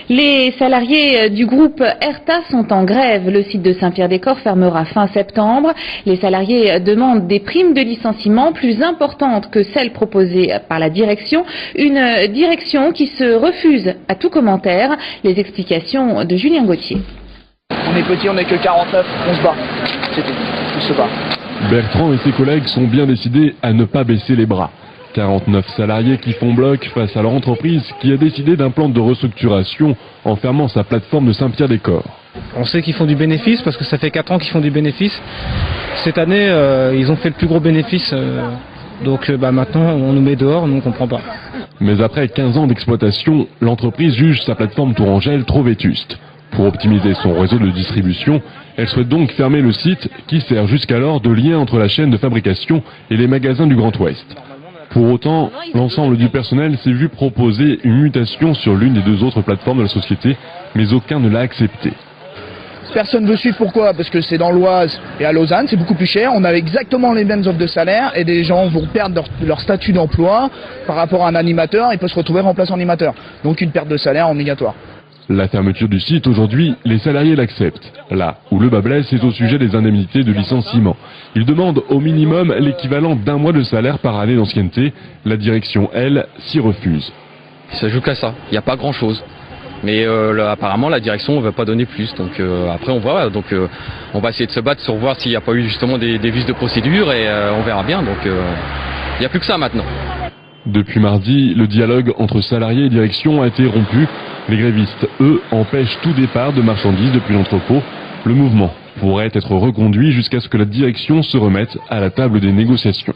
Les salariés du groupe Erta sont en grève. Le site de Saint-Pierre-des-Corps fermera fin septembre. Les salariés demandent des primes de licenciement plus importantes que celles proposées par la direction. Une direction qui se refuse à tout commentaire. Les explications de Julien Gauthier. On est petit, on n'est que 49, on se bat. C'est tout, on se bat. Bertrand et ses collègues sont bien décidés à ne pas baisser les bras. 49 salariés qui font bloc face à leur entreprise qui a décidé d'un plan de restructuration en fermant sa plateforme de Saint-Pierre-des-Corps. On sait qu'ils font du bénéfice parce que ça fait 4 ans qu'ils font du bénéfice. Cette année, ils ont fait le plus gros bénéfice. Donc maintenant, on nous met dehors, nous on ne comprend pas. Mais après 15 ans d'exploitation, l'entreprise juge sa plateforme Tourangelle trop vétuste. Pour optimiser son réseau de distribution, elle souhaite donc fermer le site qui sert jusqu'alors de lien entre la chaîne de fabrication et les magasins du Grand Ouest. Pour autant, l'ensemble du personnel s'est vu proposer une mutation sur l'une des 2 autres plateformes de la société, mais aucun ne l'a accepté. Personne ne veut suivre, pourquoi? Parce que c'est dans l'Oise et à Lausanne, c'est beaucoup plus cher. On a exactement les mêmes offres de salaire et des gens vont perdre leur statut d'emploi par rapport à un animateur, il peut se retrouver remplaçant animateur. Donc une perte de salaire obligatoire. La fermeture du site aujourd'hui, les salariés l'acceptent. Là où le bas blesse, c'est au sujet des indemnités de licenciement. Ils demandent au minimum l'équivalent d'1 mois de salaire par année d'ancienneté. La direction, elle, s'y refuse. Ça joue qu'à ça, il n'y a pas grand chose. Mais apparemment la direction ne veut pas donner plus. Donc après on voit, on va essayer de se battre sur voir s'il n'y a pas eu justement des vices de procédure et on verra bien. Donc il n'y a plus que ça maintenant. Depuis mardi, le dialogue entre salariés et direction a été rompu. Les grévistes, eux, empêchent tout départ de marchandises depuis l'entrepôt. Le mouvement pourrait être reconduit jusqu'à ce que la direction se remette à la table des négociations.